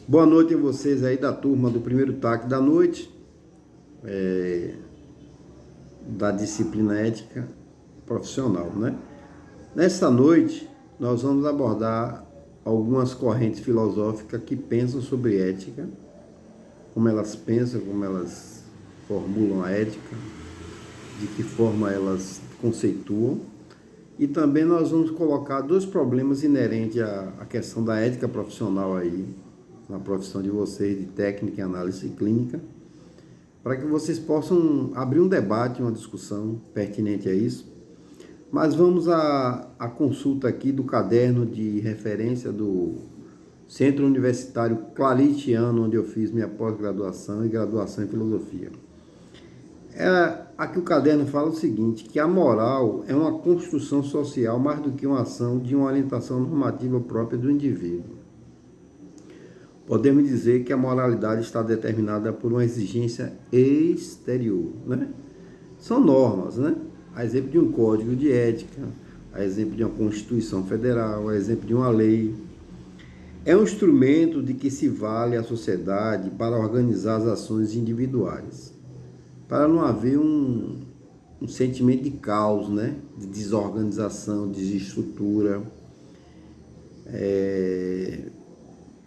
Boa noite a vocês aí da turma do primeiro TAC da noite, da disciplina ética profissional, né? Nessa noite, nós vamos abordar algumas correntes filosóficas que pensam sobre ética, como elas pensam, como elas formulam a ética, de que forma elas conceituam. E também nós vamos colocar dois problemas inerentes à questão da ética profissional aí, na profissão de vocês, de técnica e análise clínica, para que vocês possam abrir um debate, uma discussão pertinente a isso. Mas vamos à consulta aqui do caderno de referência do Centro Universitário Claritiano, onde eu fiz minha pós-graduação e graduação em filosofia. Aqui o caderno fala o seguinte, que a moral é uma construção social mais do que uma ação de uma orientação normativa própria do indivíduo. Podemos dizer que a moralidade está determinada por uma exigência exterior, né? São normas, né? A exemplo de um código de ética, a exemplo de uma Constituição Federal, a exemplo de uma lei. É um instrumento de que se vale a sociedade para organizar as ações individuais, para não haver um sentimento de caos, né? De desorganização, desestrutura,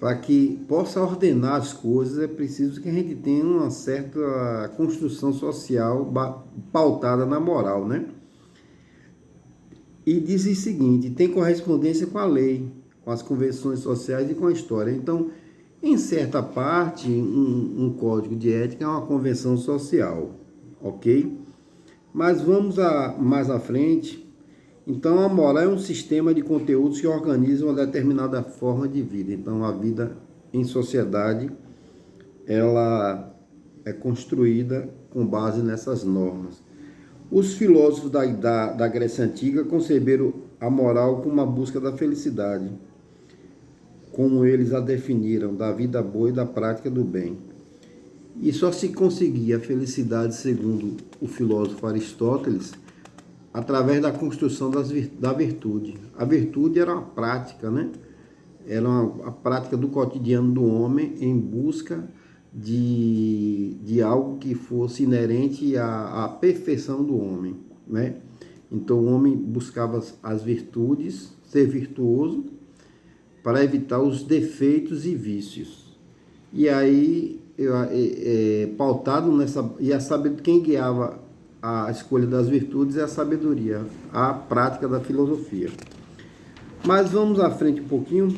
para que possa ordenar as coisas, é preciso que a gente tenha uma certa construção social pautada na moral, né? E diz o seguinte, tem correspondência com a lei, com as convenções sociais e com a história. Então, em certa parte, um código de ética é uma convenção social, ok? Mas vamos mais à frente. Então, a moral é um sistema de conteúdos que organizam uma determinada forma de vida. Então, a vida em sociedade, ela é construída com base nessas normas. Os filósofos da Grécia Antiga conceberam a moral como uma busca da felicidade, como eles a definiram, da vida boa e da prática do bem. E só se conseguia a felicidade, segundo o filósofo Aristóteles, através da construção da virtude. A virtude era uma prática, né? Era a prática do cotidiano do homem em busca de algo que fosse inerente à perfeição do homem, né? Então o homem buscava as virtudes, ser virtuoso, para evitar os defeitos e vícios. E aí, pautado nessa... E a saber quem guiava a escolha das virtudes é a sabedoria, a prática da filosofia. Mas vamos à frente um pouquinho.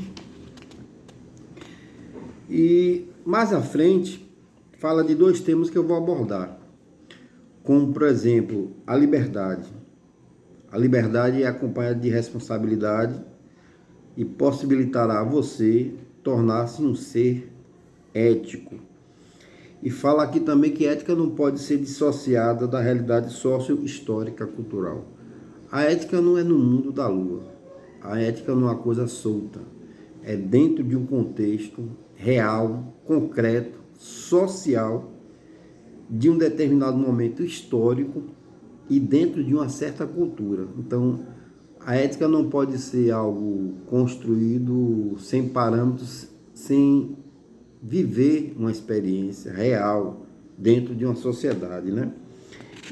E mais à frente, fala de dois temas que eu vou abordar. Como, por exemplo, a liberdade. A liberdade é acompanhada de responsabilidade e possibilitará a você tornar-se um ser ético. E fala aqui também que ética não pode ser dissociada da realidade socio-histórica cultural. A ética não é no mundo da lua. A ética não é uma coisa solta. É dentro de um contexto real, concreto, social, de um determinado momento histórico e dentro de uma certa cultura. Então, a ética não pode ser algo construído sem parâmetros, sem viver uma experiência real dentro de uma sociedade, né?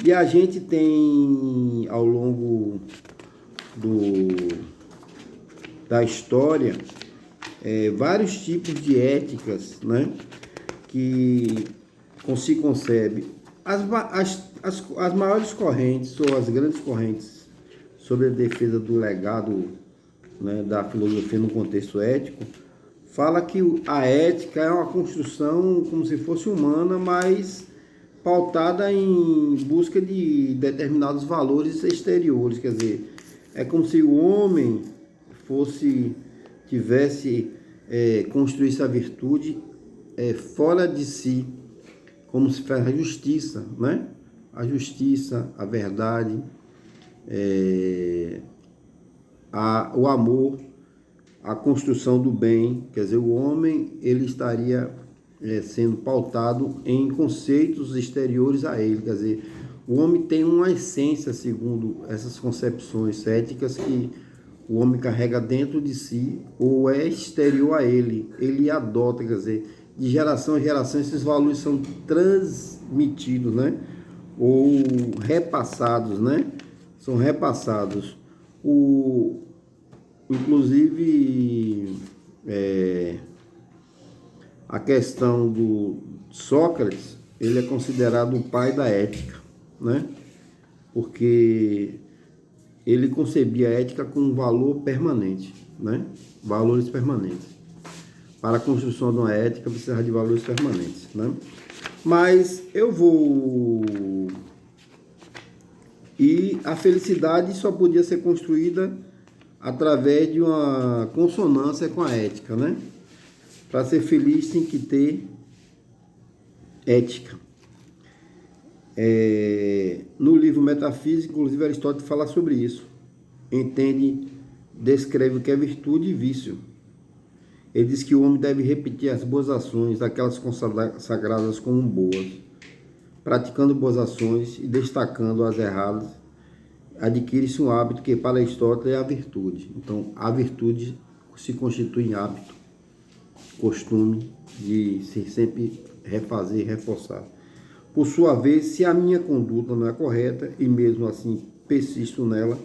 E a gente tem, ao longo da história, vários tipos de éticas, né? Que se concebe. As maiores correntes, ou as grandes correntes, sobre a defesa do legado, né, da filosofia no contexto ético, fala que a ética é uma construção como se fosse humana, mas pautada em busca de determinados valores exteriores. Quer dizer, é como se o homem construísse a virtude fora de si, como se faz a justiça, né? A justiça, a verdade, o amor, a construção do bem. Quer dizer, o homem ele estaria sendo pautado em conceitos exteriores a ele. Quer dizer, o homem tem uma essência, segundo essas concepções éticas, que o homem carrega dentro de si ou é exterior a ele adota, quer dizer, de geração em geração esses valores são transmitidos, né? Ou repassados, né? São repassados. Inclusive, a questão do Sócrates, ele é considerado o pai da ética, né? Porque ele concebia a ética com um valor permanente, né? Valores permanentes. Para a construção de uma ética, precisa de valores permanentes, né? Mas eu vou... E a felicidade só podia ser construída através de uma consonância com a ética, né? Para ser feliz tem que ter ética. No livro Metafísica, inclusive, Aristóteles fala sobre isso. Descreve o que é virtude e vício. Ele diz que o homem deve repetir as boas ações, aquelas consagradas como boas, praticando boas ações e destacando as erradas, adquire-se um hábito que para Aristóteles é a virtude. Então, a virtude se constitui em hábito, costume de se sempre refazer e reforçar. Por sua vez, se a minha conduta não é correta e mesmo assim persisto nela,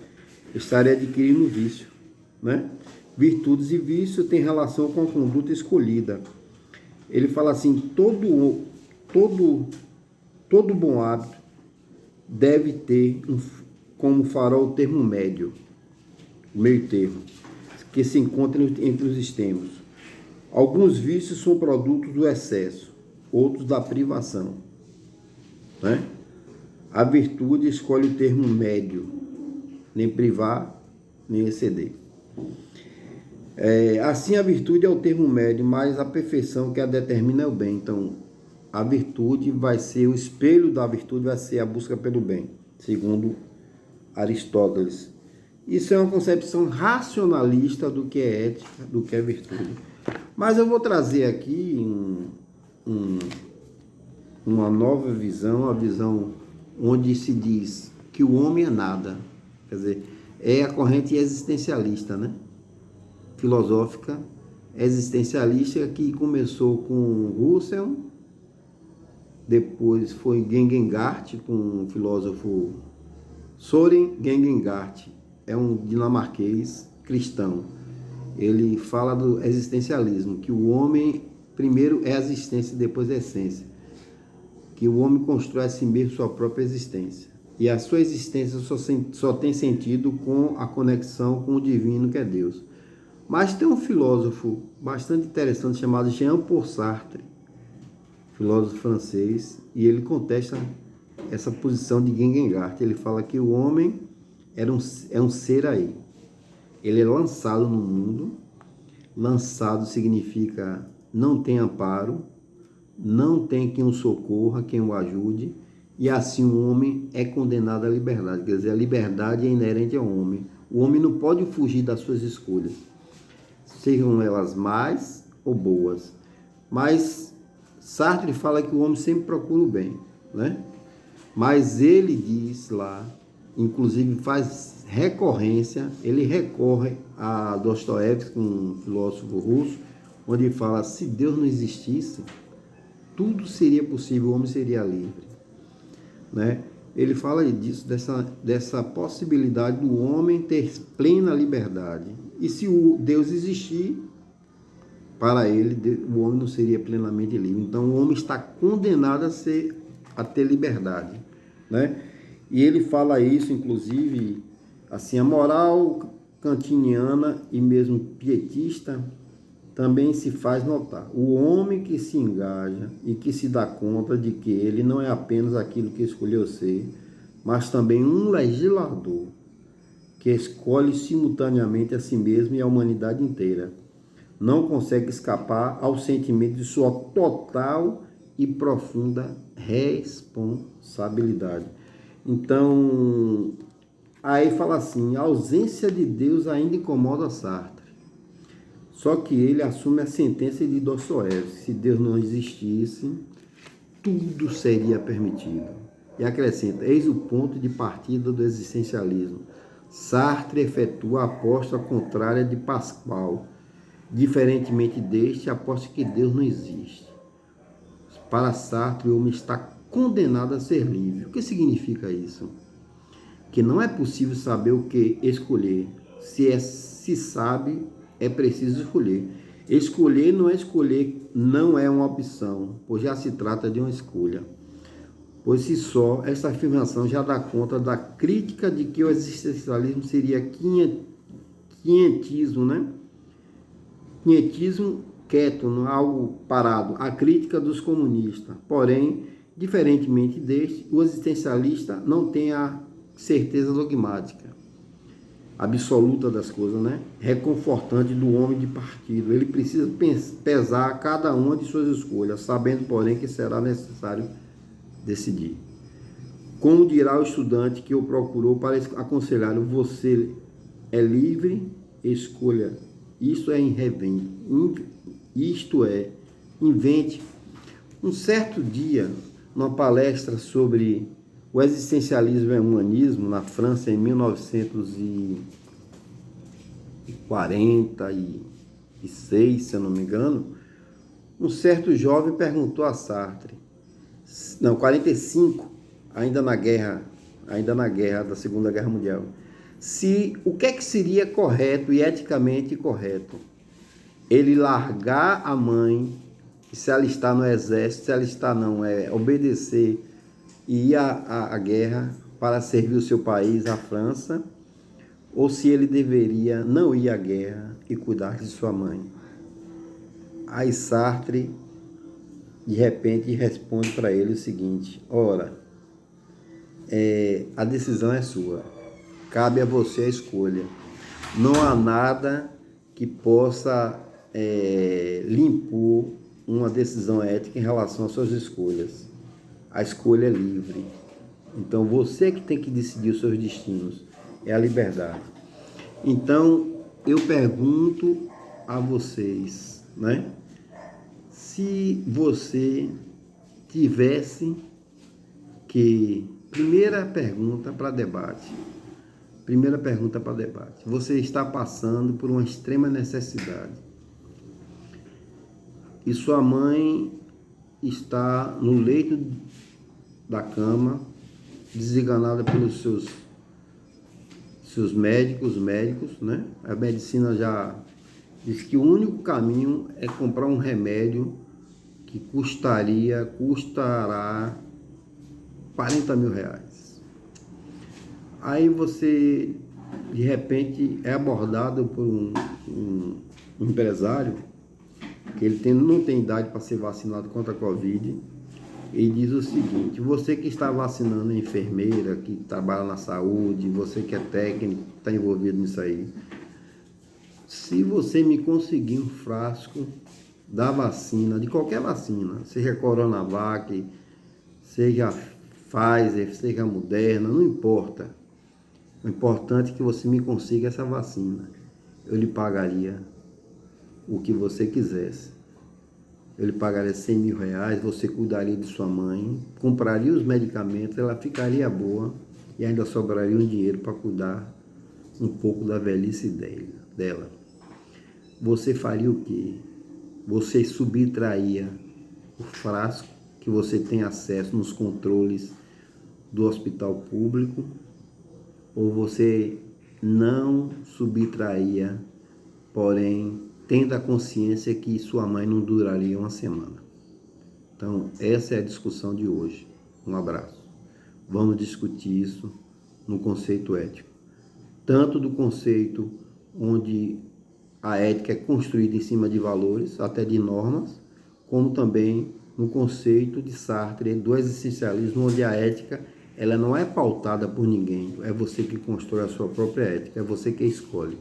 estarei adquirindo vício, né? Virtudes e vício têm relação com a conduta escolhida. Ele fala assim, todo bom hábito deve ter como farol o termo médio, o meio termo, que se encontra entre os extremos. Alguns vícios são produtos do excesso, outros da privação, né? A virtude escolhe o termo médio, nem privar, nem exceder. Assim, a virtude é o termo médio, mas a perfeição que a determina é o bem. Então, a virtude vai ser, o espelho da virtude vai ser a busca pelo bem, segundo Aristóteles. Isso é uma concepção racionalista do que é ética, do que é virtude. Mas eu vou trazer aqui uma nova visão, a visão onde se diz que o homem é nada. Quer dizer, é a corrente existencialista, né? Filosófica existencialista, que começou com Russell, depois foi Kierkegaard com o filósofo Søren Kierkegaard, é um dinamarquês cristão. Ele fala do existencialismo, que o homem primeiro é a existência e depois a essência, que o homem constrói a si mesmo sua própria existência, e a sua existência só tem sentido com a conexão com o divino, que é Deus. Mas tem um filósofo bastante interessante chamado Jean-Paul Sartre, filósofo francês, e ele contesta essa posição de Kierkegaard. Ele fala que o homem é um ser aí. Ele é lançado no mundo. Lançado significa não tem amparo, não tem quem o socorra, quem o ajude, e assim o homem é condenado à liberdade. Quer dizer, a liberdade é inerente ao homem. O homem não pode fugir das suas escolhas, sejam elas más ou boas. Mas Sartre fala que o homem sempre procura o bem, né? Mas ele diz lá, inclusive faz recorrência, ele recorre a Dostoiévski, um filósofo russo, onde ele fala, se Deus não existisse, tudo seria possível, o homem seria livre, né? Ele fala disso, dessa possibilidade do homem ter plena liberdade. E se o Deus existir, para ele, o homem não seria plenamente livre. Então, o homem está condenado a ter liberdade, né? E ele fala isso, inclusive, assim, a moral kantiniana e mesmo pietista também se faz notar. O homem que se engaja e que se dá conta de que ele não é apenas aquilo que escolheu ser, mas também um legislador que escolhe simultaneamente a si mesmo e a humanidade inteira, não consegue escapar ao sentimento de sua total e profunda responsabilidade. Então, aí fala assim, a ausência de Deus ainda incomoda Sartre. Só que ele assume a sentença de Dostoiévski, se Deus não existisse, tudo seria permitido. E acrescenta, eis o ponto de partida do existencialismo. Sartre efetua a aposta contrária de Pascal. Diferentemente deste, aposta que Deus não existe. Para Sartre, o homem está condenado a ser livre. O que significa isso? Que não é possível saber o que escolher. Se sabe, é preciso escolher. Escolher, não é uma opção, pois já se trata de uma escolha. Por si só, essa afirmação já dá conta da crítica de que o existencialismo seria quinhentismo, né? Quinhentismo quieto, não é algo parado. A crítica dos comunistas. Porém, diferentemente deste, o existencialista não tem a certeza dogmática absoluta das coisas, né? Reconfortante do homem de partido. Ele precisa pesar cada uma de suas escolhas, sabendo, porém, que será necessário decidir. Como dirá o estudante que o procurou para aconselhá-lo, você é livre, escolha. Isto é invente. Um certo dia, numa palestra sobre o existencialismo e o humanismo na França em 1946, se eu não me engano, um certo jovem perguntou a Sartre, 45, ainda na guerra da Segunda Guerra Mundial, o que é que seria correto e eticamente correto? Ele largar a mãe, se ela está no exército, se ela está não, obedecer e ir à guerra para servir o seu país, a França, ou se ele deveria não ir à guerra e cuidar de sua mãe. Aí Sartre, de repente, responde para ele o seguinte: ora, a decisão é sua, cabe a você a escolha. Não há nada que possa lhe impor uma decisão ética em relação às suas escolhas. A escolha é livre. Então, você que tem que decidir os seus destinos. É a liberdade. Então, eu pergunto a vocês, né? Se você tivesse que... Primeira pergunta para debate. Você está passando por uma extrema necessidade. E sua mãe está no leito da cama, desenganada pelos seus médicos, né? A medicina já diz que o único caminho é comprar um remédio que custará 40 mil reais. Aí você, de repente, é abordado por um empresário que ele não tem idade para ser vacinado contra a Covid, e diz o seguinte: você que está vacinando a enfermeira, que trabalha na saúde, você que é técnico, está envolvido nisso aí, se você me conseguir um frasco da vacina, de qualquer vacina, seja Coronavac, seja Pfizer, seja Moderna, não importa. O importante é que você me consiga essa vacina. Eu lhe pagaria o que você quisesse. Eu lhe pagaria 100 mil reais, você cuidaria de sua mãe, compraria os medicamentos, ela ficaria boa e ainda sobraria um dinheiro para cuidar um pouco da velhice dela. Você faria o quê? Você subtraía o frasco que você tem acesso nos controles do hospital público, ou você não subtraía, porém tendo a consciência que sua mãe não duraria uma semana? Então, essa é a discussão de hoje. Um abraço. Vamos discutir isso no conceito ético. Tanto do conceito onde a ética é construída em cima de valores, até de normas, como também no conceito de Sartre, do existencialismo, onde a ética ela não é pautada por ninguém. É você que constrói a sua própria ética, é você que escolhe.